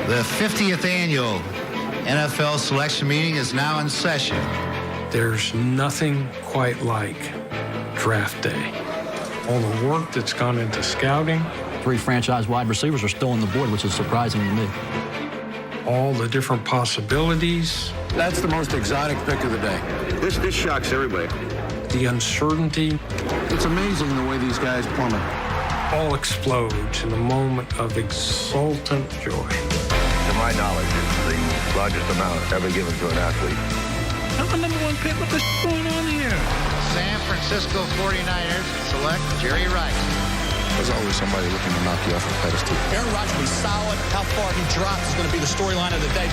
The 50th annual NFL selection meeting is now in session. There's nothing quite like draft day. All the work that's gone into scouting. 3 franchise wide receivers are still on the board, which is surprising to me. All the different possibilities. That's the most exotic pick of the day. This shocks everybody. The uncertainty. It's amazing the way these guys plummet. All explodes in a moment of exultant joy. To my knowledge, it's the largest amount ever given to an athlete. I'm the number 1 pick. What the going on here? San Francisco 49ers select Jerry Rice. There's always somebody looking to knock you off a pedestal. Aaron Rodgers will be solid. How far he drops is going to be the storyline of the day.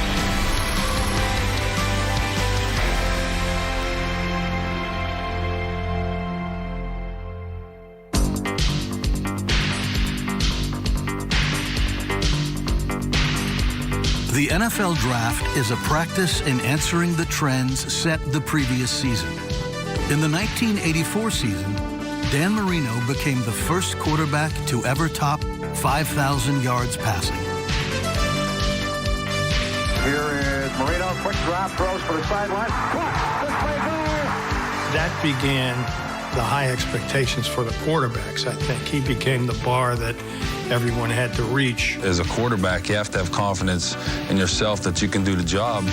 The NFL Draft is a practice in answering the trends set the previous season. In the 1984 season, Dan Marino became the first quarterback to ever top 5,000 yards passing. Here is Marino, quick drop, throws for the sideline. That began the high expectations for the quarterbacks. I think he became the bar that everyone had to reach. As a quarterback, you have to have confidence in yourself that you can do the job.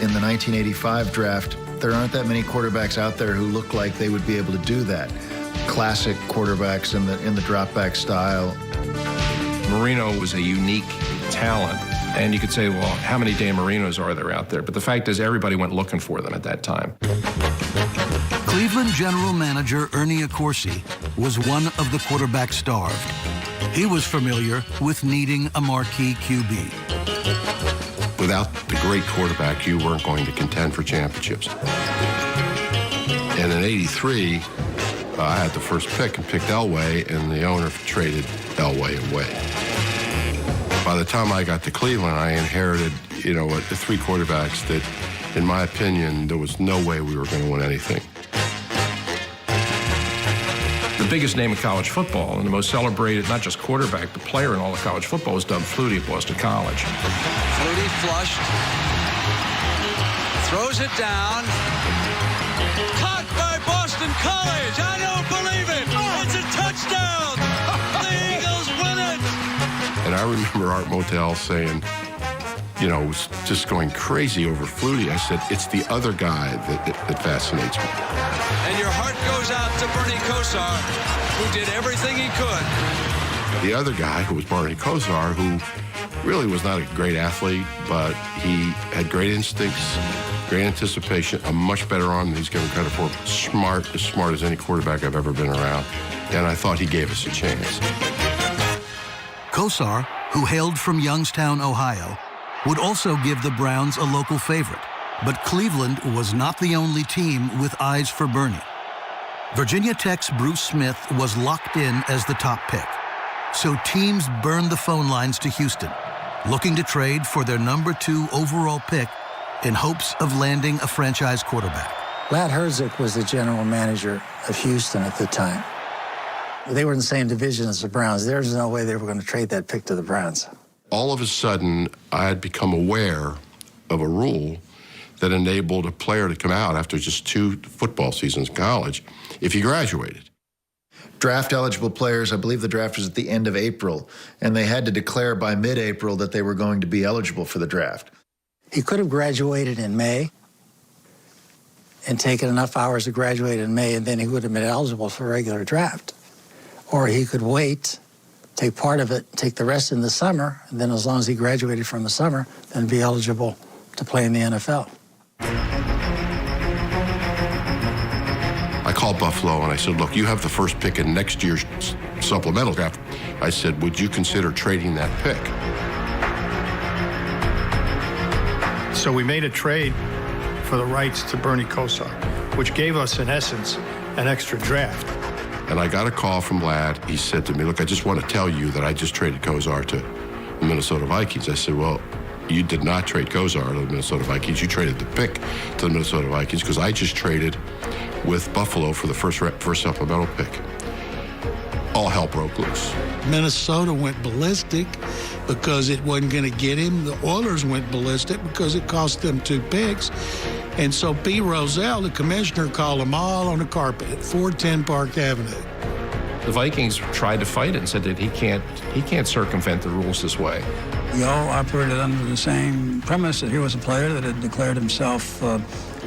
In the 1985 draft, there aren't that many quarterbacks out there who look like they would be able to do that. Classic quarterbacks in the drop back style. Marino was a unique talent. And you could say, well, how many Dan Marinos are there out there? But the fact is, everybody went looking for them at that time. Cleveland general manager Ernie Accorsi was one of the quarterback starved. He was familiar with needing a marquee QB. Without the great quarterback, you weren't going to contend for championships. And in '83, I had the first pick and picked Elway, and the owner traded Elway away. By the time I got to Cleveland, I inherited, the 3 quarterbacks that, in my opinion, there was no way we were going to win anything. The biggest name in college football and the most celebrated, not just quarterback, but player in all of college football was Doug Flutie at Boston College. Flutie flushed, throws it down, caught by Boston College. I don't believe it. It's a touchdown. The Eagles win it. And I remember Art Motel saying, was just going crazy over Flutie. I said, it's the other guy that fascinates me. And your heart goes out to Bernie Kosar, who did everything he could. The other guy, who was Barney Kosar, who really was not a great athlete, but he had great instincts, great anticipation, a much better arm than he's given credit for. Smart as any quarterback I've ever been around. And I thought he gave us a chance. Kosar, who hailed from Youngstown, Ohio, would also give the Browns a local favorite. But Cleveland was not the only team with eyes for Bernie. Virginia Tech's Bruce Smith was locked in as the top pick. So teams burned the phone lines to Houston, looking to trade for their number 2 overall pick in hopes of landing a franchise quarterback. Ladd Herzog was the general manager of Houston at the time. They were in the same division as the Browns. There's no way they were going to trade that pick to the Browns. All of a sudden, I had become aware of a rule that enabled a player to come out after just 2 football seasons in college if he graduated. Draft-eligible players, I believe the draft was at the end of April, and they had to declare by mid-April that they were going to be eligible for the draft. He could have graduated in May and taken enough hours to graduate in May, and then he would have been eligible for a regular draft. Or he could wait, take part of it, take the rest in the summer, and then as long as he graduated from the summer, then be eligible to play in the NFL. I called Buffalo and I said, look, you have the first pick in next year's supplemental draft. I said, would you consider trading that pick? So we made a trade for the rights to Bernie Kosar, which gave us, in essence, an extra draft. And I got a call from Ladd. He said to me, look, I just want to tell you that I just traded Kosar to the Minnesota Vikings. I said, well, you did not trade Kosar to the Minnesota Vikings. You traded the pick to the Minnesota Vikings because I just traded with Buffalo for the first supplemental pick. all hell broke loose. Minnesota went ballistic because it wasn't going to get him. The Oilers went ballistic because it cost them 2 picks. And so Pete Rozelle, the commissioner, called them all on the carpet at 410 Park Avenue. The Vikings tried to fight it and said that he can't circumvent the rules this way. We all operated under the same premise that here was a player that had declared himself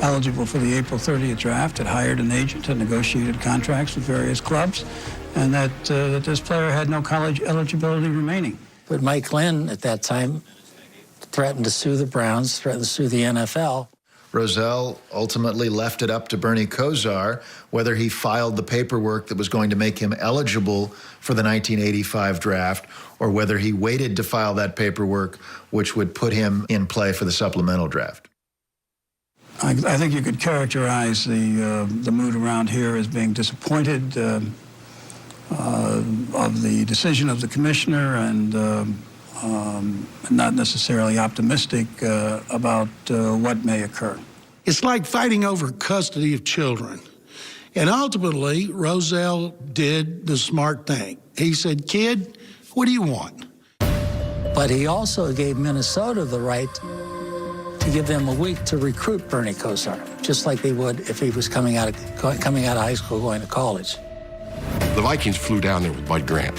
eligible for the April 30th draft, had hired an agent, had negotiated contracts with various clubs, and that this player had no college eligibility remaining. But Mike Lynn, at that time, threatened to sue the Browns, threatened to sue the NFL. Rozelle ultimately left it up to Bernie Kosar whether he filed the paperwork that was going to make him eligible for the 1985 draft or whether he waited to file that paperwork, which would put him in play for the supplemental draft. I think you could characterize the mood around here as being disappointed of the decision of the commissioner and not necessarily optimistic about what may occur. It's like fighting over custody of children. And ultimately, Rozelle did the smart thing. He said, "Kid, what do you want?" But he also gave Minnesota the right to give them a week to recruit Bernie Kosar, just like they would if he was coming out of high school, going to college. The Vikings flew down there with Bud Grant.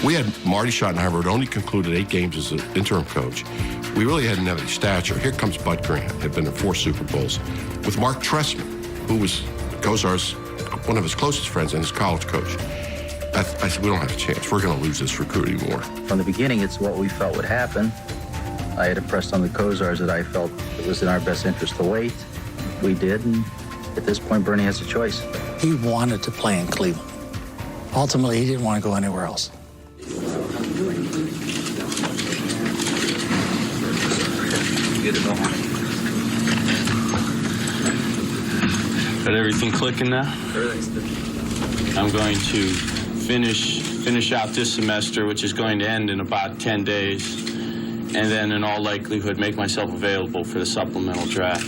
We had Marty Schottenheimer, who only concluded 8 games as an interim coach. We really hadn't had any stature. Here comes Bud Grant, had been in 4 Super Bowls, with Mark Trestman, who was Kosar's, one of his closest friends and his college coach. I said, we don't have a chance. We're going to lose this recruiting war. From the beginning, it's what we felt would happen. I had impressed on the Kosars that I felt it was in our best interest to wait. We did, and at this point, Bernie has a choice. He wanted to play in Cleveland. Ultimately, he didn't want to go anywhere else. Got everything clicking now? I'm going to finish out this semester, which is going to end in about 10 days, and then in all likelihood make myself available for the supplemental draft.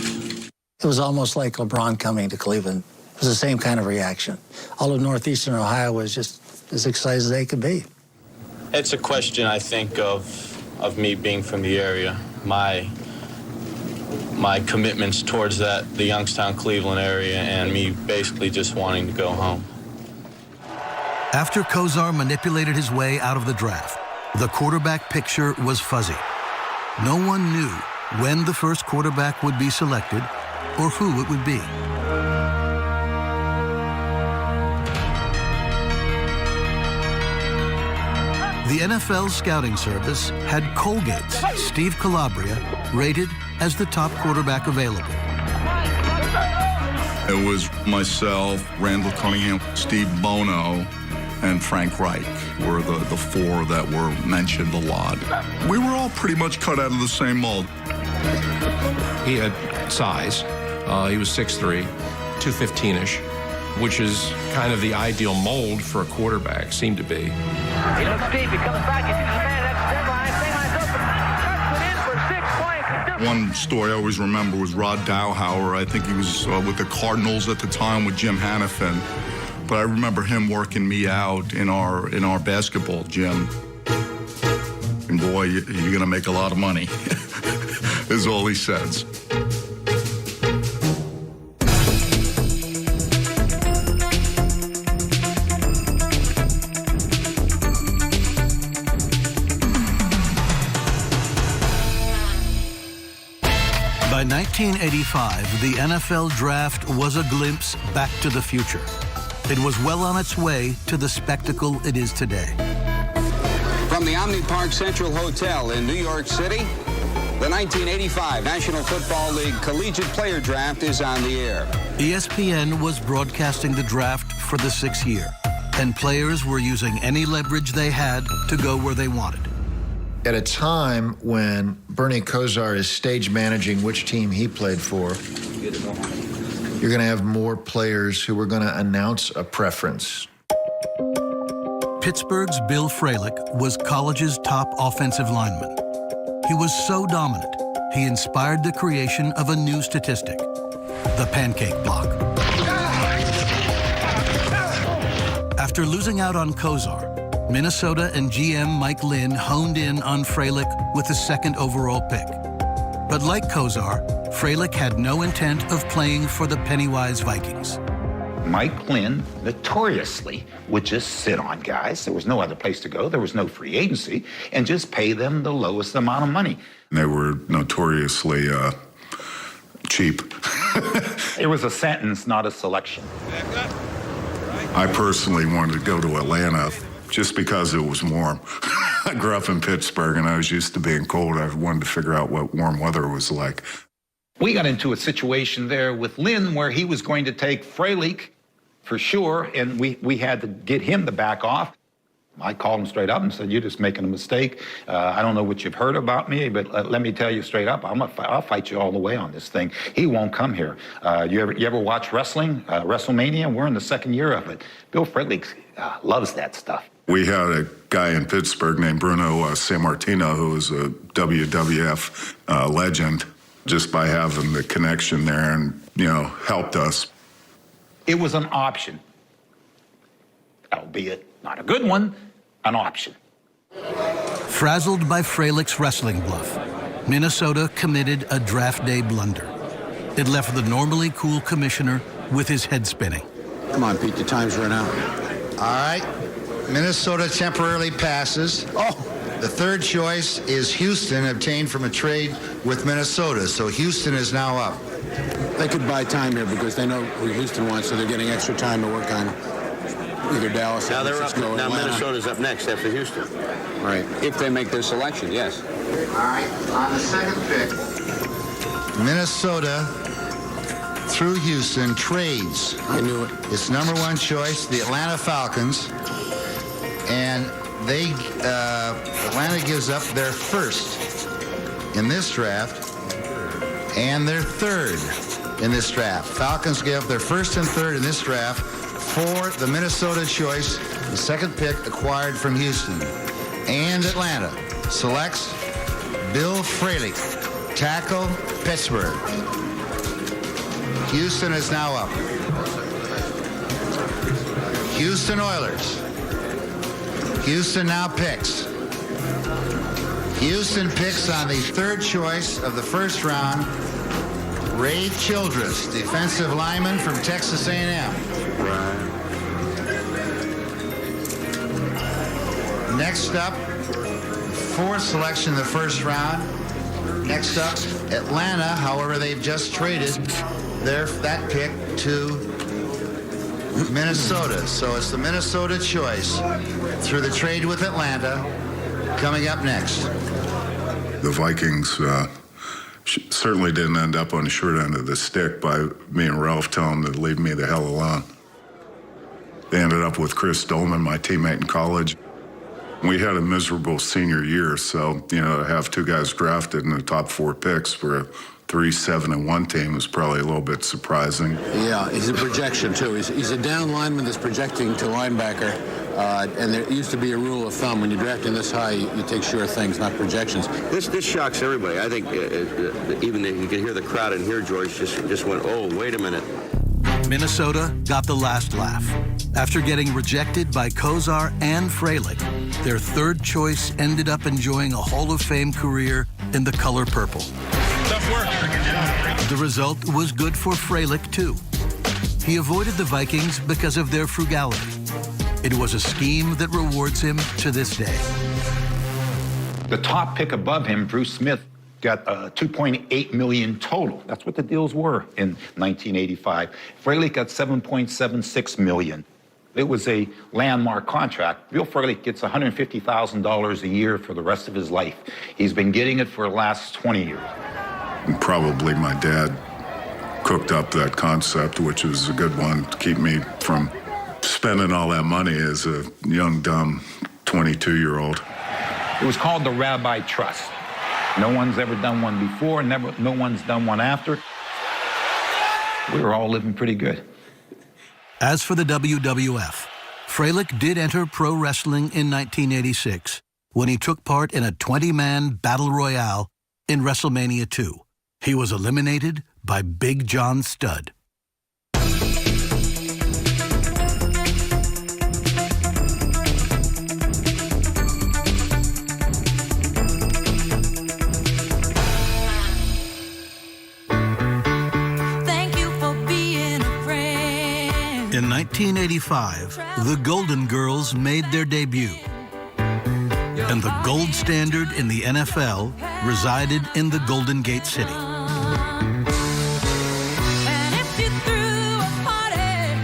It was almost like LeBron coming to Cleveland. It was the same kind of reaction. All of northeastern Ohio was just as excited as they could be. It's a question, I think, of me being from the area, my commitments towards the Youngstown, Cleveland area, and me basically just wanting to go home. After Kosar manipulated his way out of the draft, the quarterback picture was fuzzy. No one knew when the first quarterback would be selected or who it would be. The NFL Scouting Service had Colgate's Steve Calabria rated as the top quarterback available. It was myself, Randall Cunningham, Steve Bono, and Frank Reich were the 4 that were mentioned a lot. We were all pretty much cut out of the same mold. He had size. He was 6'3", 215-ish, which is kind of the ideal mold for a quarterback, seemed to be. He looks deep, he comes back, he sees a man, that's deadline, open, cuts it in for 6 points. One story I always remember was Rod Dowhauer. I think he was with the Cardinals at the time with Jim Hanifin. But I remember him working me out in our basketball gym. And boy, you're going to make a lot of money, is all he says. By 1985, the NFL draft was a glimpse back to the future. It was well on its way to the spectacle it is today. From the Omni Park Central Hotel in New York City, the 1985 National Football League Collegiate Player Draft is on the air. ESPN was broadcasting the draft for the 6th year, and players were using any leverage they had to go where they wanted. At a time when Bernie Kosar is stage managing which team he played for, you're going to have more players who are going to announce a preference. Pittsburgh's Bill Fralick was college's top offensive lineman. He was so dominant, he inspired the creation of a new statistic, the pancake block. After losing out on Kozar, Minnesota and GM Mike Lynn honed in on Freilich with the second overall pick. But like Kozar, Freilich had no intent of playing for the Pennywise Vikings. Mike Lynn notoriously would just sit on guys. There was no other place to go. There was no free agency, and just pay them the lowest amount of money. They were notoriously cheap. It was a sentence, not a selection. I personally wanted to go to Atlanta just because it was warm. I grew up in Pittsburgh, and I was used to being cold. I wanted to figure out what warm weather was like. We got into a situation there with Lynn where he was going to take Freilich for sure, and we had to get him to back off. I called him straight up and said, "You're just making a mistake. I don't know what you've heard about me, but let me tell you straight up, I'll fight you all the way on this thing. He won't come here. You ever watch wrestling, WrestleMania? We're in the second year of it. Bill Freilich loves that stuff." We had a guy in Pittsburgh named Bruno Sammartino, who was a WWF legend, just by having the connection there and, helped us. It was an option, albeit not a good one, an option. Frazzled by Freilich's wrestling bluff, Minnesota committed a draft day blunder. It left the normally cool commissioner with his head spinning. Come on, Pete, the time's run out. All right. Minnesota temporarily passes. The third choice is Houston, obtained from a trade with Minnesota. So Houston is now up. They could buy time here because they know who Houston wants, so they're getting extra time to work on either Dallas or Now they're up. Francisco or Now Atlanta. Minnesota's up next after Houston. Right. If they make their selection, yes. All right. On the second pick, Minnesota, through Houston, trades. I knew it. Its number one choice, the Atlanta Falcons. And Atlanta gives up their first in this draft and their third in this draft. Falcons give up their first and third in this draft for the Minnesota choice, the second pick acquired from Houston. And Atlanta selects Bill Freilich, tackle, Pittsburgh. Houston is now up. Houston Oilers. Houston now picks. Houston picks on the third choice of the first round, Ray Childress, defensive lineman from Texas A&M. Next up, fourth selection in the first round. Next up, Atlanta. However, they've just traded that pick to Minnesota. So it's the Minnesota choice through the trade with Atlanta coming up next. The Vikings certainly didn't end up on the short end of the stick by me and Ralph telling them to leave me the hell alone. They ended up with Chris Dolman, my teammate in college. We had a miserable senior year, so, to have two guys drafted in the top four picks for a 3-7-1 team was probably a little bit surprising. Yeah, he's a projection, too. He's a down lineman that's projecting to linebacker. And there used to be a rule of thumb. When you're drafting this high, you take sure things, not projections. This shocks everybody. I think even if you can hear the crowd in here, George just went, "Oh, wait a minute." Minnesota got the last laugh. After getting rejected by Kozar and Freilich, their third choice ended up enjoying a Hall of Fame career in the color purple. Tough work. The result was good for Freilich, too. He avoided the Vikings because of their frugality. It was a scheme that rewards him to this day. The top pick above him, Bruce Smith, got $2.8 million total. That's what the deals were in 1985. Freilich got $7.76 million. It was a landmark contract. Bill Freilich gets $150,000 a year for the rest of his life. He's been getting it for the last 20 years. And probably my dad cooked up that concept, which was a good one to keep me from spending all that money as a young, dumb 22-year-old. It was called the Rabbi Trust. No one's ever done one before, no one's done one after. We were all living pretty good. As for the WWF, Freilich did enter pro wrestling in 1986 when he took part in a 20-man battle royale in WrestleMania 2. He was eliminated by Big John Studd. 1985, the Golden Girls made their debut. And the gold standard in the NFL resided in the Golden Gate City.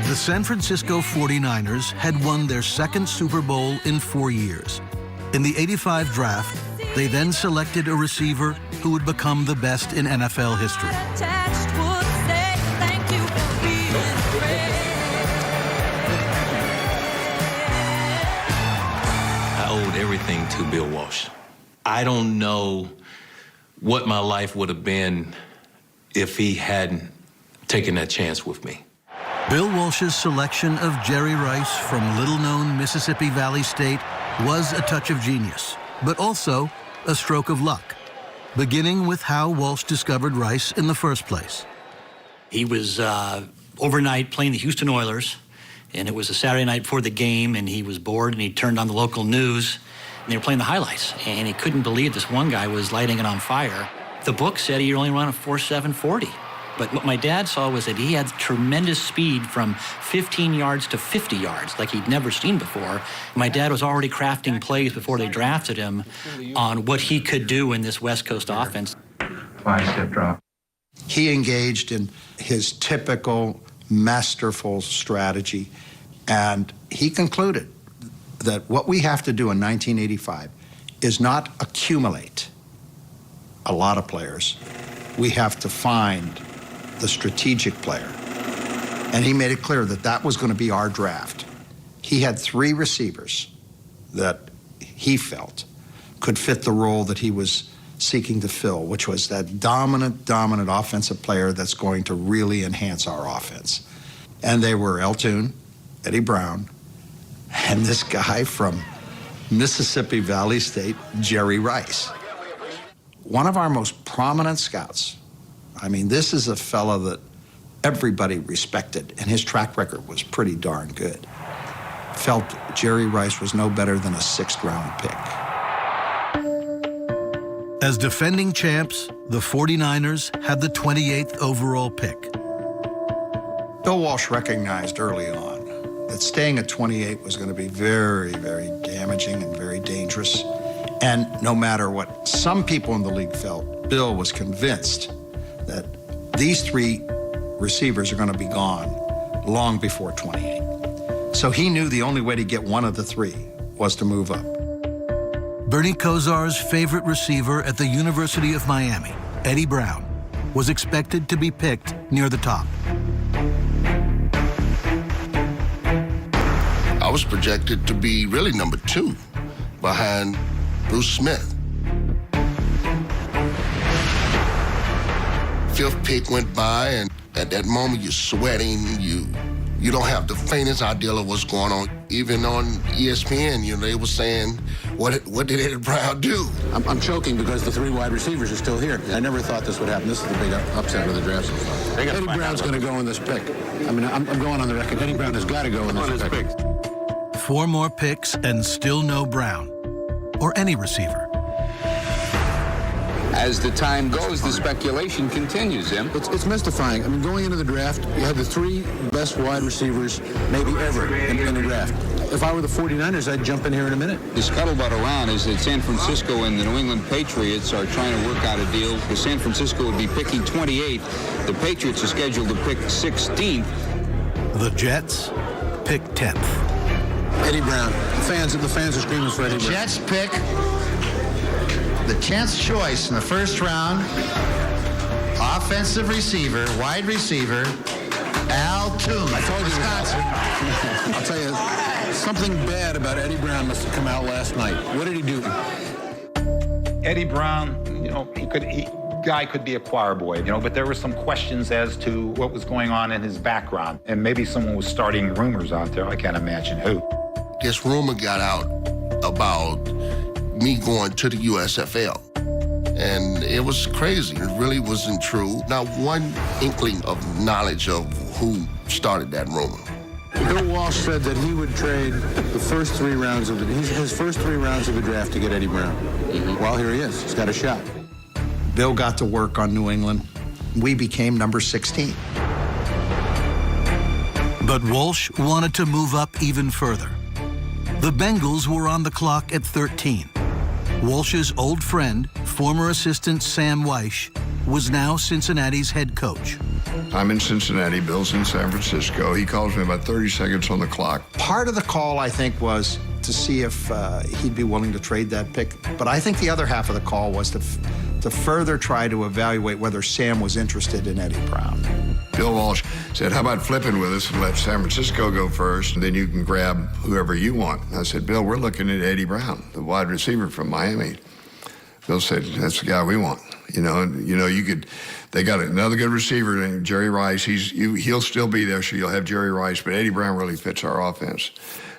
The San Francisco 49ers had won their second Super Bowl in 4 years. In the '85 draft, they then selected a receiver who would become the best in NFL history. I owed everything to Bill Walsh. I don't know what my life would have been if he hadn't taken that chance with me. Bill Walsh's selection of Jerry Rice from little-known Mississippi Valley State was a touch of genius, but also a stroke of luck, beginning with how Walsh discovered Rice in the first place. He was overnight playing the Houston Oilers, and it was a Saturday night before the game, and he was bored, and he turned on the local news, and they were playing the highlights, and he couldn't believe this one guy was lighting it on fire. The book said he only ran a 4.740. But what my dad saw was that he had tremendous speed from 15 yards to 50 yards, like he'd never seen before. My dad was already crafting plays before they drafted him on what he could do in this West Coast offense. 5-step drop. He engaged in his typical masterful strategy, and he concluded that what we have to do in 1985 is not accumulate a lot of players. We have to find the strategic player. And he made it clear that that was going to be our draft. He had 3 receivers that he felt could fit the role that he was seeking to fill, which was that dominant offensive player that's going to really enhance our offense. And they were El Tune, Eddie Brown, and this guy from Mississippi Valley State, Jerry Rice. One of our most prominent scouts. I mean, this is a fella that everybody respected, and his track record was pretty darn good. Felt Jerry Rice was no better than a 6th-round pick. As defending champs, the 49ers had the 28th overall pick. Bill Walsh recognized early on that staying at 28 was going to be very, very damaging and very dangerous. And no matter what some people in the league felt, Bill was convinced that these 3 receivers are going to be gone long before 28. So he knew the only way to get one of the 3 was to move up. Bernie Kosar's favorite receiver at the University of Miami, Eddie Brown, was expected to be picked near the top. I was projected to be really number 2 behind Bruce Smith. 5th pick went by, and at that moment you're sweating. You don't have the faintest idea of what's going on. Even on ESPN, they were saying, what did Eddie Brown do? I'm choking because the 3 wide receivers are still here. I never thought this would happen. This is the big upset of the draft so far. Eddie Brown's going to go in this pick. I mean, I'm going on the record. Eddie Brown has got to go in this pick. 4 more picks and still no Brown or any receiver. As the time goes, the speculation continues, Zim. It's mystifying. I mean, going into the draft, you had the 3 best wide receivers maybe ever in the draft. If I were the 49ers, I'd jump in here in a minute. The scuttlebutt around is that San Francisco and the New England Patriots are trying to work out a deal. Because San Francisco would be picking 28th. The Patriots are scheduled to pick 16th. The Jets pick 10th. Eddie Brown. The fans are screaming for Eddie Brown. Jets pick the 10th choice in the first round, offensive receiver, wide receiver, Al Toon. I told you, Wisconsin. I'll tell you, something bad about Eddie Brown must have come out last night. What did he do? Eddie Brown, guy could be a choir boy, but there were some questions as to what was going on in his background. And maybe someone was starting rumors out there. I can't imagine who. This rumor got out about me going to the USFL. And it was crazy. It really wasn't true. Not one inkling of knowledge of who started that rumor. Bill Walsh said that he would trade the first 3 rounds of his first 3 rounds of the draft to get Eddie Brown. Well, here he is. He's got a shot. Bill got to work on New England. We became number 16. But Walsh wanted to move up even further. The Bengals were on the clock at 13. Walsh's old friend, former assistant Sam Weish, was now Cincinnati's head coach. I'm in Cincinnati, Bill's in San Francisco. He calls me about 30 seconds on the clock. Part of the call, I think, was to see if he'd be willing to trade that pick. But I think the other half of the call was to further try to evaluate whether Sam was interested in Eddie Brown. Bill Walsh said, how about flipping with us and let San Francisco go first, and then you can grab whoever you want. And I said, Bill, we're looking at Eddie Brown, the wide receiver from Miami. Bill said, that's the guy we want. They got another good receiver named Jerry Rice. He'll still be there, so you'll have Jerry Rice, but Eddie Brown really fits our offense.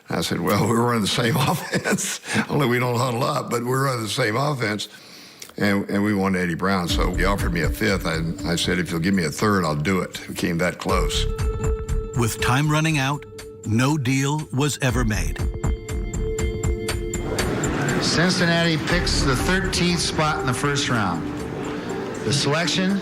And I said, well, we're running the same offense. Only we don't huddle up, but we're running the same offense. And we wanted Eddie Brown, so he offered me a fifth. I said, if you'll give me a third, I'll do it. We came that close. With time running out, no deal was ever made. Cincinnati picks the 13th spot in the first round. The selection,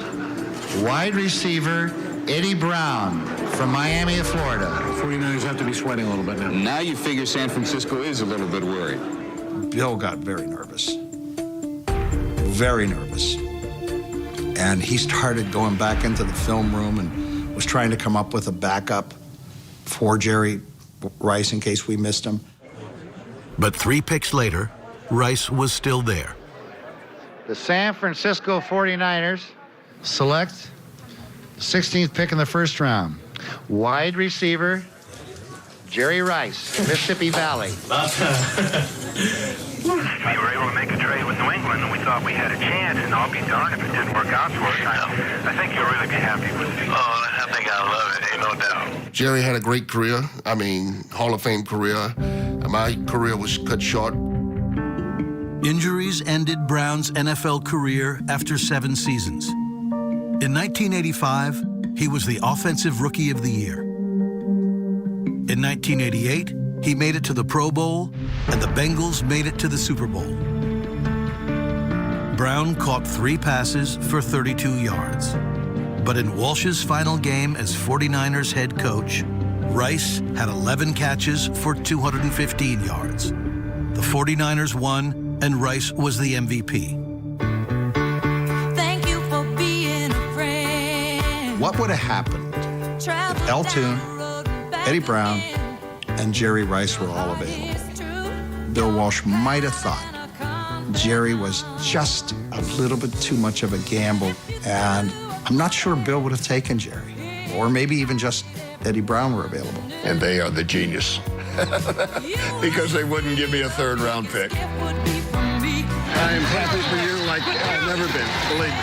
wide receiver Eddie Brown from Miami of Florida. 49ers have to be sweating a little bit now. Now you figure San Francisco is a little bit worried. Bill got very nervous. Very nervous. And he started going back into the film room and was trying to come up with a backup for Jerry Rice in case we missed him. But 3 picks later, Rice was still there. The San Francisco 49ers select the 16th pick in the first round. Wide receiver Jerry Rice, Mississippi Valley. We were able to make a trade with New England, and we thought we had a chance, and I'll be darned if it didn't work out for us. I think you'll really be happy with it. Oh, I think I love it, ain't no doubt. Jerry had a great career. Hall of Fame career. My career was cut short. Injuries ended Brown's NFL career after 7 seasons. In 1985, he was the Offensive Rookie of the Year. In 1988, he made it to the Pro Bowl, and the Bengals made it to the Super Bowl. Brown caught 3 passes for 32 yards. But in Walsh's final game as 49ers head coach, Rice had 11 catches for 215 yards. The 49ers won, and Rice was the MVP. Thank you for being a friend. What would have happened if Al Toon, Eddie Brown, and Jerry Rice were all available? Bill Walsh might have thought Jerry was just a little bit too much of a gamble, and I'm not sure Bill would have taken Jerry, or maybe even just Eddie Brown were available. And they are the genius. Because they wouldn't give me a 3rd round pick. I am happy for you like I've never been, believe me.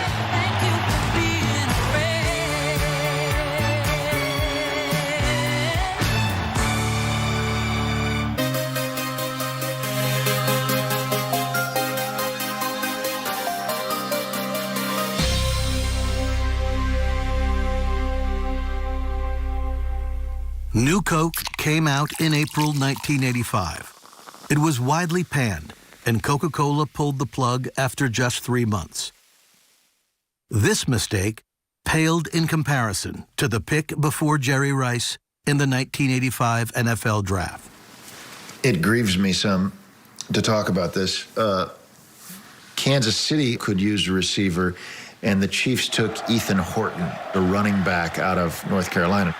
New Coke came out in April 1985. It was widely panned, and Coca-Cola pulled the plug after just 3 months. This mistake paled in comparison to the pick before Jerry Rice in the 1985 NFL Draft. It grieves me some to talk about this. Kansas City could use a receiver, and the Chiefs took Ethan Horton, the running back out of North Carolina.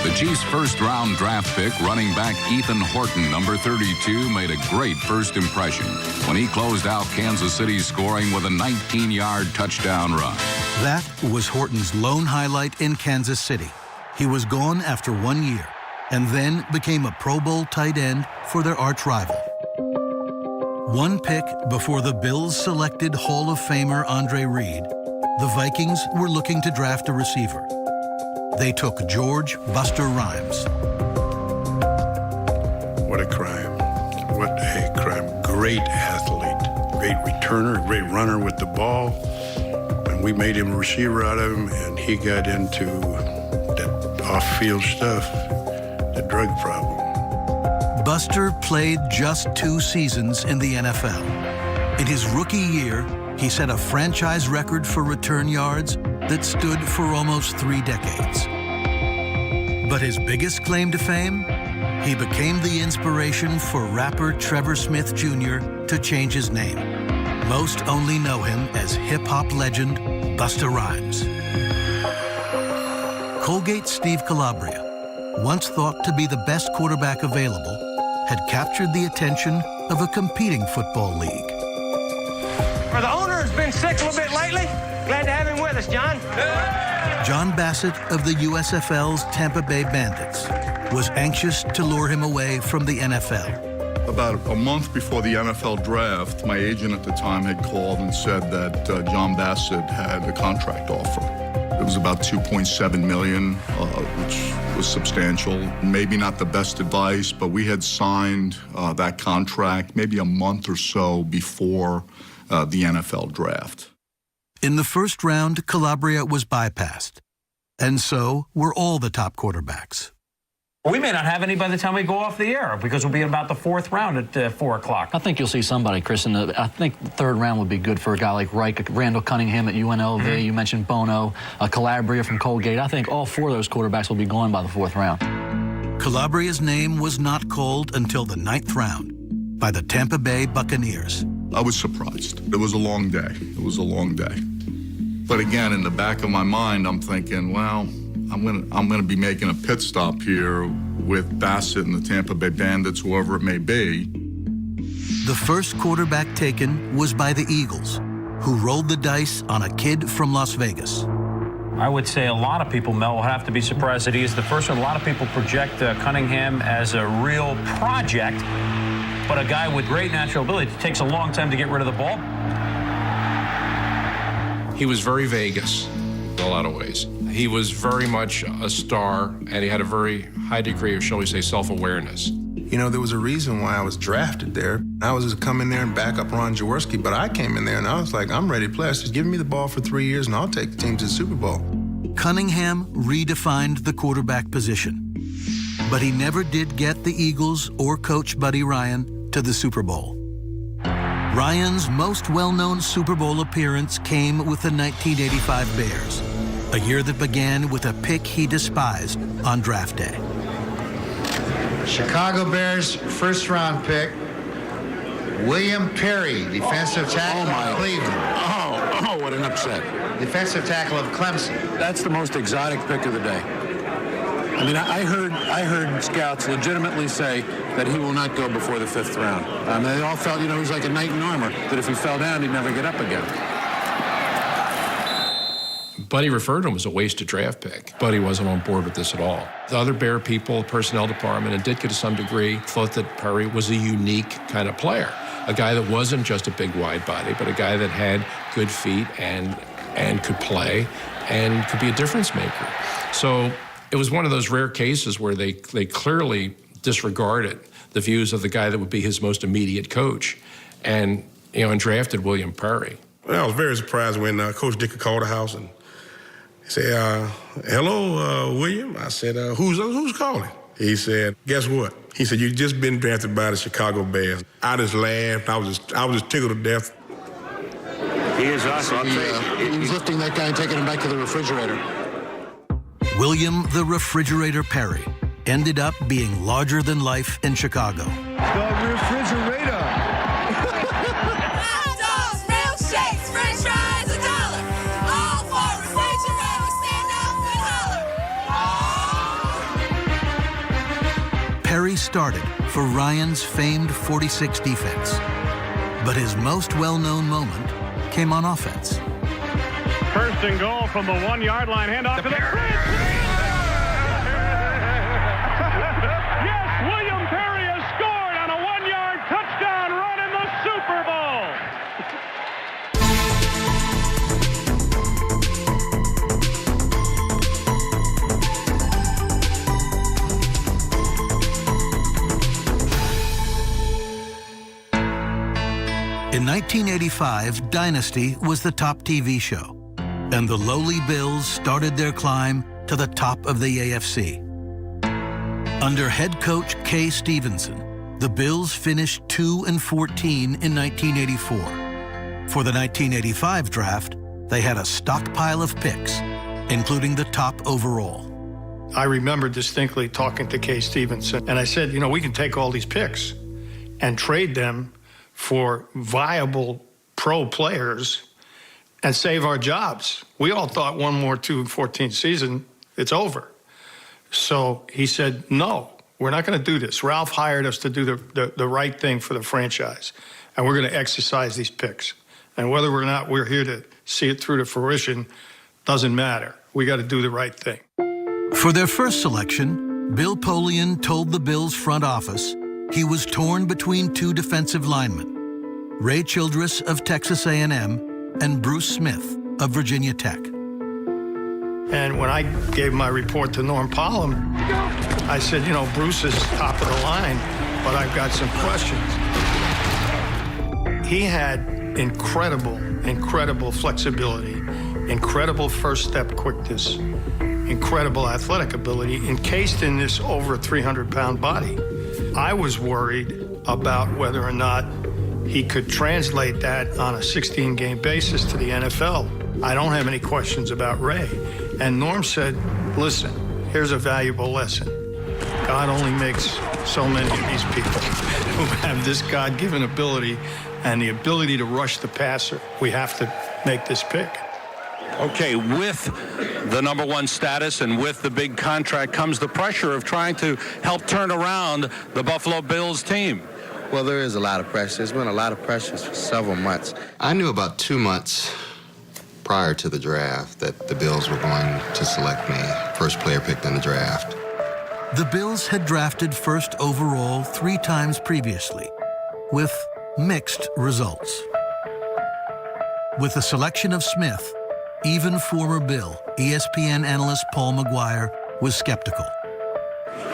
The Chiefs' first-round draft pick, running back Ethan Horton, number 32, made a great first impression when he closed out Kansas City's scoring with a 19-yard touchdown run. That was Horton's lone highlight in Kansas City. He was gone after 1 year and then became a Pro Bowl tight end for their arch rival. 1 pick before the Bills selected Hall of Famer Andre Reed, the Vikings were looking to draft a receiver. They took George Buster Rhymes. What a crime. What a crime. Great athlete, great returner, great runner with the ball. And we made him a receiver out of him, and he got into that off-field stuff, the drug problem. Buster played just 2 seasons in the NFL. In his rookie year, he set a franchise record for return yards that stood for almost 3 decades. But his biggest claim to fame? He became the inspiration for rapper Trevor Smith Jr. to change his name. Most only know him as hip-hop legend Busta Rhymes. Colgate's Steve Calabria, once thought to be the best quarterback available, had captured the attention of a competing football league. Well, the owner has been sick a little bit lately. Glad to have him with us, John. John Bassett of the USFL's Tampa Bay Bandits was anxious to lure him away from the NFL. About a month before the NFL draft, my agent at the time had called and said that John Bassett had a contract offer. It was about $2.7 million, which was substantial. Maybe not the best advice, but we had signed that contract maybe a month or so before the NFL draft. In the first round, Calabria was bypassed, and so were all the top quarterbacks. We may not have any by the time we go off the air because we'll be in about the fourth round at 4 o'clock. I think you'll see somebody, Chris. I think the third round would be good for a guy like Reich, Randall Cunningham at UNLV. You mentioned Bono, Calabria from Colgate. I think all four of those quarterbacks will be gone by the fourth round. Calabria's name was not called until the 9th round by the Tampa Bay Buccaneers. I was surprised. It was a long day. It was a long day. But again, in the back of my mind, I'm thinking, well, I'm gonna be making a pit stop here with Bassett and the Tampa Bay Bandits, whoever it may be. The first quarterback taken was by the Eagles, who rolled the dice on a kid from Las Vegas. I would say a lot of people, Mel, will have to be surprised that he is the first one. A lot of people project Cunningham as a real project, but a guy with great natural ability. It takes a long time to get rid of the ball. He was very Vegas in a lot of ways. He was very much a star, and he had a very high degree of, shall we say, self-awareness. You know, there was a reason why I was drafted there. I was just come in there and back up Ron Jaworski, but I came in there and I was like, I'm ready to play. I said, give me the ball for 3 years and I'll take the team to the Super Bowl. Cunningham redefined the quarterback position, but he never did get the Eagles or coach Buddy Ryan to the Super Bowl. Ryan's most well-known Super Bowl appearance came with the 1985 Bears, a year that began with a pick he despised on draft day. Chicago Bears first-round pick, William Perry, defensive tackle of Cleveland. Oh, what an upset. Defensive tackle of Clemson. That's the most exotic pick of the day. I mean, I heard scouts legitimately say that he will not go before the 5th round. I mean, they all felt, he was like a knight in armor, that if he fell down, he'd never get up again. Buddy referred to him as a wasted draft pick. Buddy wasn't on board with this at all. The other Bear people, personnel department, and Ditka to some degree, thought that Perry was a unique kind of player. A guy that wasn't just a big wide body, but a guy that had good feet and could play and could be a difference maker. So it was one of those rare cases where they clearly disregarded the views of the guy that would be his most immediate coach and drafted William Perry. Well, I was very surprised when Coach Ditka called the house and he said, hello, William. I said, who's calling? He said, guess what? He said, you've just been drafted by the Chicago Bears. I just laughed. I was just tickled to death. He is awesome. He was lifting that guy and taking him back to the refrigerator. William the Refrigerator Perry ended up being larger than life in Chicago. The refrigerator. Hot dogs, milkshakes, french fries, $1. All for refrigerator. Stand up and holler. Perry started for Ryan's famed 46 defense, but his most well-known moment came on offense. First and goal from the 1-yard line. Hand off to the Perry. Yes, William Perry has scored on a 1-yard touchdown run in the Super Bowl. In 1985, Dynasty was the top TV show, and the lowly Bills started their climb to the top of the AFC. Under head coach Kay Stevenson, the Bills finished 2-14 in 1984. For the 1985 draft, they had a stockpile of picks, including the top overall. I remember distinctly talking to Kay Stevenson, and I said, you know, we can take all these picks and trade them for viable pro players and save our jobs. We all thought one more 2-14 season, it's over. So he said, no, we're not going to do this. Ralph hired us to do the right thing for the franchise, and we're going to exercise these picks. And whether or not we're here to see it through to fruition doesn't matter. We got to do the right thing. For their first selection, Bill Polian told the Bills front office he was torn between two defensive linemen, Ray Childress of Texas A&M and Bruce Smith of Virginia Tech. And when I gave my report to Norm Pollum, I said, you know, Bruce is top of the line, but I've got some questions. He had incredible flexibility, incredible first step quickness, incredible athletic ability encased in this over 300-pound body. I was worried about whether or not he could translate that on a 16-game basis to the NFL. I don't have any questions about Ray. And Norm said, listen, here's a valuable lesson. God only makes so many of these people who have this God-given ability and the ability to rush the passer. We have to make this pick. Okay, with the number one status and with the big contract comes the pressure of trying to help turn around the Buffalo Bills team. Well, there is a lot of pressure. There's been a lot of pressure for several months. I knew about 2 months prior to the draft that the Bills were going to select me, first player picked in the draft. The Bills had drafted first overall 3 times previously, with mixed results. With the selection of Smith, even former Bill, ESPN analyst Paul McGuire, was skeptical.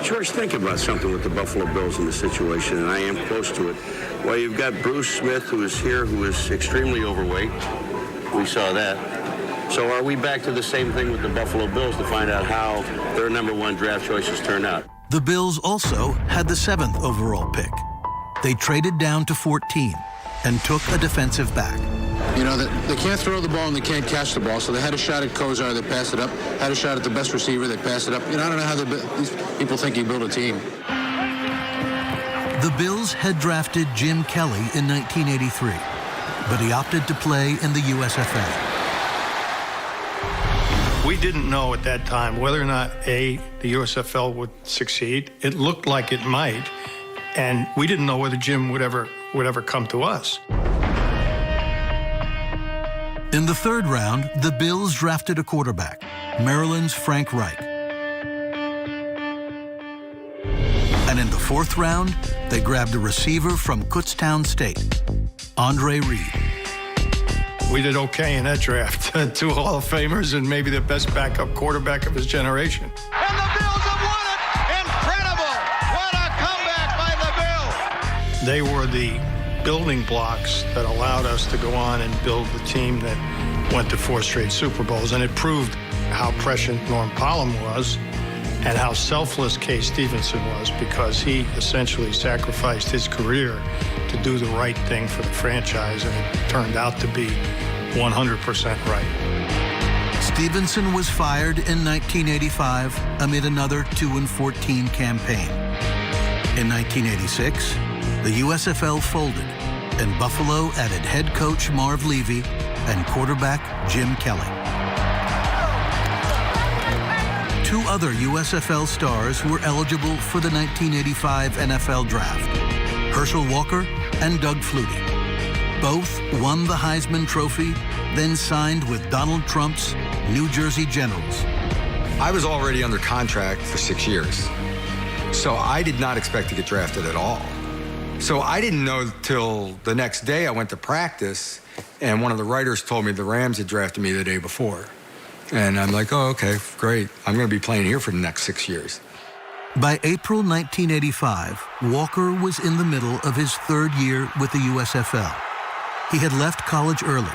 George, think about something with the Buffalo Bills in this situation, and I am close to it. Well, you've got Bruce Smith, who is here, who is extremely overweight. We saw that. So are we back to the same thing with the Buffalo Bills to find out how their number one draft choices turned out? The Bills also had the 7th overall pick. They traded down to 14 and took a defensive back. You know, they can't throw the ball and they can't catch the ball, so they had a shot at Kozar, they passed it up. Had a shot at the best receiver, they passed it up. You know, I don't know how these people think you build a team. The Bills had drafted Jim Kelly in 1983, but he opted to play in the USFL. We didn't know at that time whether or not, A, the USFL would succeed. It looked like it might, and we didn't know whether Jim would ever come to us. In the 3rd round, the Bills drafted a quarterback, Maryland's Frank Reich. And in the 4th round, they grabbed a receiver from Kutztown State, Andre Reed. We did okay in that draft. 2 Hall of Famers and maybe the best backup quarterback of his generation. And the Bills have won it! Incredible! What a comeback by the Bills! They were the building blocks that allowed us to go on and build the team that went to 4 straight Super Bowls. And it proved how prescient Norm Pollum was and how selfless Kay Stevenson was, because he essentially sacrificed his career to do the right thing for the franchise, and it turned out to be 100% right. Stevenson was fired in 1985 amid another 2-14 campaign. In 1986, the USFL folded, and Buffalo added head coach Marv Levy and quarterback Jim Kelly. 2 other USFL stars were eligible for the 1985 NFL Draft, Herschel Walker and Doug Flutie. Both won the Heisman Trophy, then signed with Donald Trump's New Jersey Generals. I was already under contract for 6 years, so I did not expect to get drafted at all. So I didn't know till the next day I went to practice, and one of the writers told me the Rams had drafted me the day before. And I'm like, oh, okay, great. I'm going to be playing here for the next 6 years. By April 1985, Walker was in the middle of his 3rd year with the USFL. He had left college early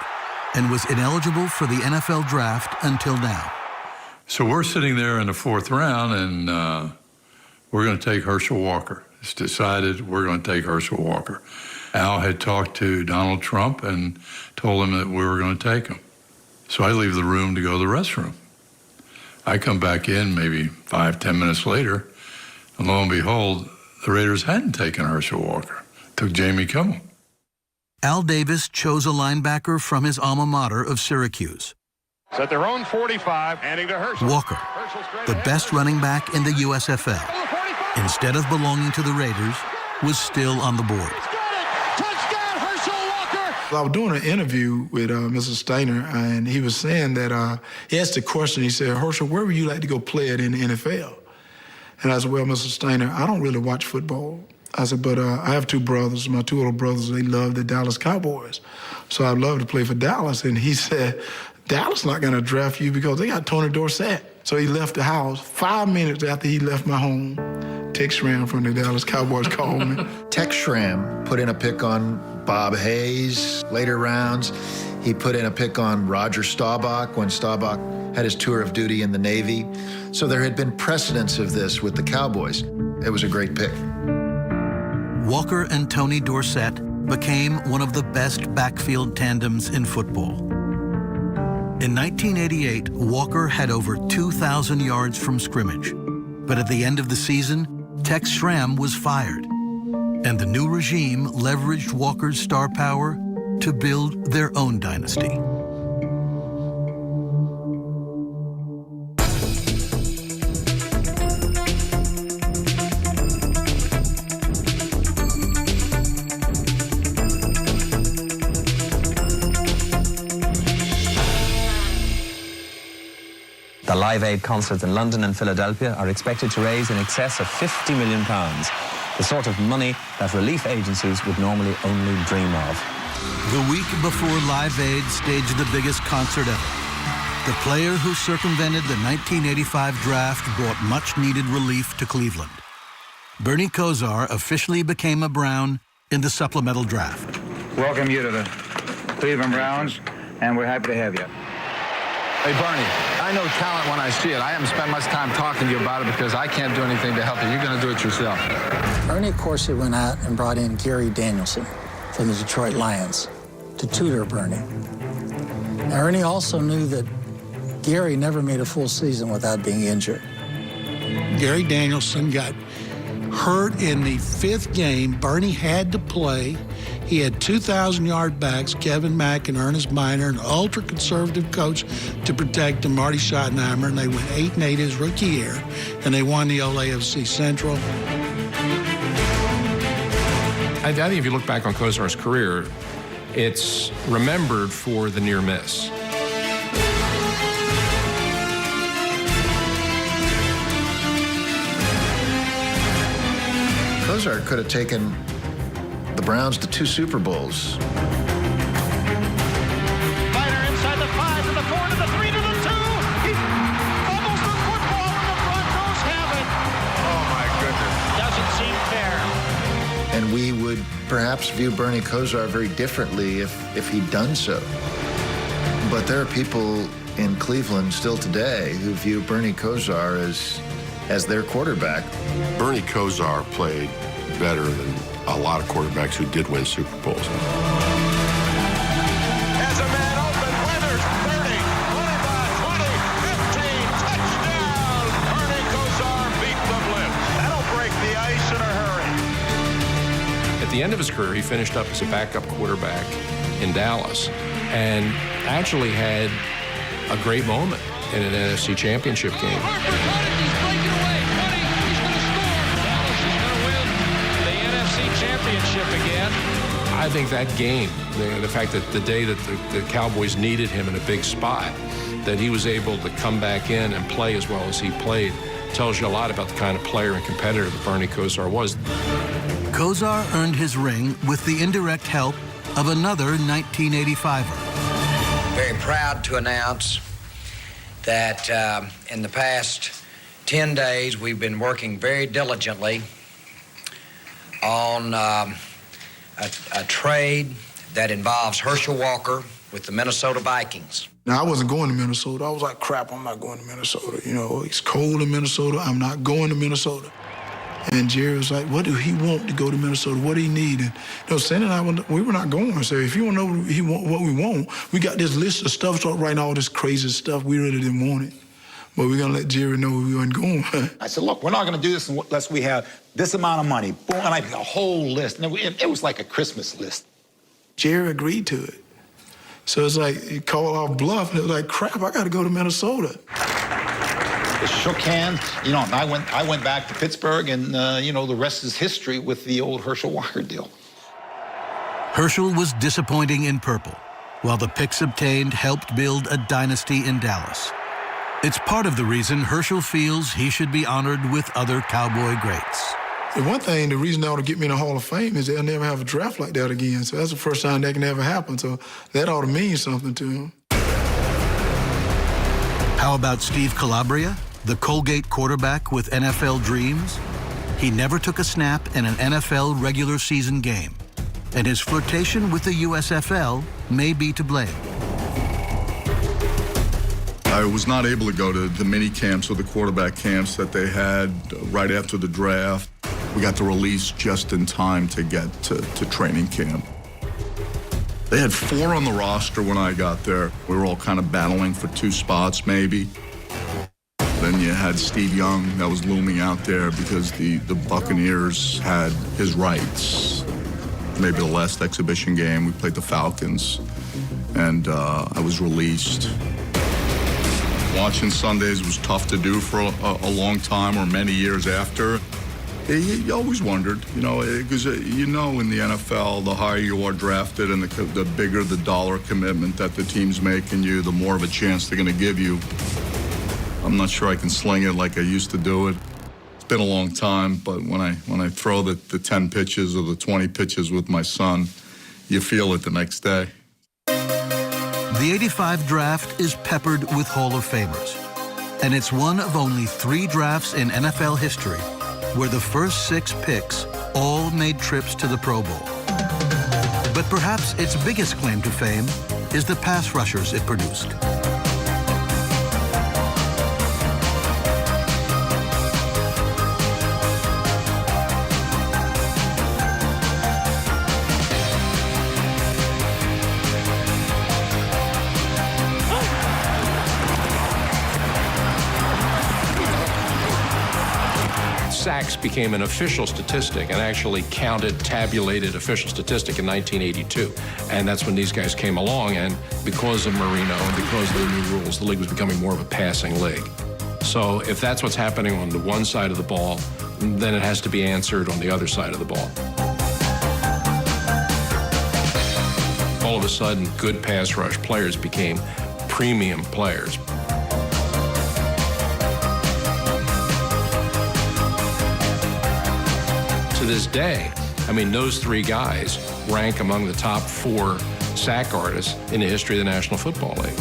and was ineligible for the NFL Draft until now. So we're sitting there in the 4th round, and we're going to take Herschel Walker. It's decided we're going to take Herschel Walker. Al had talked to Donald Trump and told him that we were going to take him. So I leave the room to go to the restroom. I come back in maybe 5-10 minutes later, and lo and behold, the Raiders hadn't taken Herschel Walker. Took Jamie Kimmel. Al Davis chose a linebacker from his alma mater of Syracuse. It's at their own 45, handing to Herschel. Walker, the best running back in the USFL, instead of belonging to the Raiders, was still on the board. I was doing an interview with Mr. Stainer, and he was saying that he asked the question, he said, Herschel, where would you like to go play it in the NFL? And I said, well, Mr. Stainer, I don't really watch football. I said, but I have two brothers. My two older brothers, they love the Dallas Cowboys. So I'd love to play for Dallas. And he said, Dallas not going to draft you because they got Tony Dorsett. So he left the house. 5 minutes after he left my home, Tex Schramm from the Dallas Cowboys called me. Tex Schramm put in a pick on Bob Hayes later rounds. He put in a pick on Roger Staubach when Staubach had his tour of duty in the Navy. So there had been precedents of this with the Cowboys. It was a great pick. Walker and Tony Dorsett became one of the best backfield tandems in football. In 1988, Walker had over 2,000 yards from scrimmage. But at the end of the season, Tex Schramm was fired. And the new regime leveraged Walker's star power to build their own dynasty. The Live Aid concerts in London and Philadelphia are expected to raise in excess of £50 million, the sort of money that relief agencies would normally only dream of. The week before Live Aid staged the biggest concert ever, the player who circumvented the 1985 draft brought much-needed relief to Cleveland. Bernie Kosar officially became a Brown in the supplemental draft. Welcome you to the Cleveland Browns, and we're happy to have you. Hey, Bernie, I know talent when I see it. I haven't spent much time talking to you about it because I can't do anything to help you. You're going to do it yourself. Ernie Accorsi went out and brought in Gary Danielson from the Detroit Lions to tutor Bernie. Now, Ernie also knew that Gary never made a full season without being injured. Gary Danielson got hurt in the 5th game. Bernie had to play. He had 2,000-yard backs, Kevin Mack and Ernest Miner, an ultra-conservative coach to protect him, Marty Schottenheimer, and they went 8-8 his rookie year, and they won the old AFC Central. I think if you look back on Kosar's career, it's remembered for the near miss. Kosar could have taken the Browns to 2 Super Bowls. Miner inside the 5 to the 4 to the 3 to the 2. He fumbles the football and the Broncos have it. Oh my goodness. Doesn't seem fair. And we would perhaps view Bernie Kosar very differently if he'd done so. But there are people in Cleveland still today who view Bernie Kosar as their quarterback. Bernie Kosar played better than a lot of quarterbacks who did win Super Bowls. As a man open, Weathers 30, 25, 20, 15, touchdown! Bernie Kosar beat the blitz. That'll break the ice in a hurry. At the end of his career, he finished up as a backup quarterback in Dallas and actually had a great moment in an NFC Championship game. Championship again. I think that game, the fact that the day that the Cowboys needed him in a big spot, that he was able to come back in and play as well as he played, tells you a lot about the kind of player and competitor that Bernie Kosar was. Kosar earned his ring with the indirect help of another 1985er. Very proud to announce that in the past 10 days we've been working very diligently on a trade that involves Herschel Walker with the Minnesota Vikings. Now, I wasn't going to Minnesota. I was like, crap, I'm not going to Minnesota. You know, it's cold in Minnesota. I'm not going to Minnesota. And Jerry was like, what do he want to go to Minnesota? What do he need? And, you know, Sandy and I, we were not going. So if you want to know what we want, we got this list of stuff, start writing all this crazy stuff. We really didn't want it. but we're going to let Jerry know we weren't going. I said, look, we're not going to do this unless we have this amount of money. Boom, and I picked a whole list. And it was like a Christmas list. Jerry agreed to it. So it's like, he called off bluff, and it was like, crap, I got to go to Minnesota. It shook hands, you know, and I went back to Pittsburgh, and, you know, the rest is history with the old Herschel Walker deal. Herschel was disappointing in purple, while the picks obtained helped build a dynasty in Dallas. It's part of the reason Herschel feels he should be honored with other Cowboy greats. The one thing, the reason they ought to get me in the Hall of Fame is they'll never have a draft like that again. So that's the first time that can ever happen. So that ought to mean something to him. How about Steve Calabria, the Colgate quarterback with NFL dreams? He never took a snap in an NFL regular season game, and his flirtation with the USFL may be to blame. I was not able to go to the mini camps or the quarterback camps that they had right after the draft. We got the release just in time to get to training camp. They had 4 on the roster when I got there. We were all kind of battling for 2 spots, maybe. Then you had Steve Young that was looming out there because the Buccaneers had his rights. Maybe the last exhibition game, we played the Falcons, and I was released. Watching Sundays was tough to do for a long time, or many years after. You always wondered, you know, because you know in the NFL, the higher you are drafted and the bigger the dollar commitment that the team's making you, the more of a chance they're going to give you. I'm not sure I can sling it like I used to do it. It's been a long time, but when I throw the 10 pitches or the 20 pitches with my son, you feel it the next day. The '85 draft is peppered with Hall of Famers, and it's one of only 3 drafts in NFL history where the first 6 picks all made trips to the Pro Bowl. But perhaps its biggest claim to fame is the pass rushers it produced. Sacks became an official statistic and actually counted, tabulated official statistic in 1982. And that's when these guys came along, and because of Marino and because of the new rules, the league was becoming more of a passing league. So if that's what's happening on the one side of the ball, then it has to be answered on the other side of the ball. All of a sudden, good pass rush players became premium players. To this day, I mean, those 3 guys rank among the top 4 sack artists in the history of the National Football League.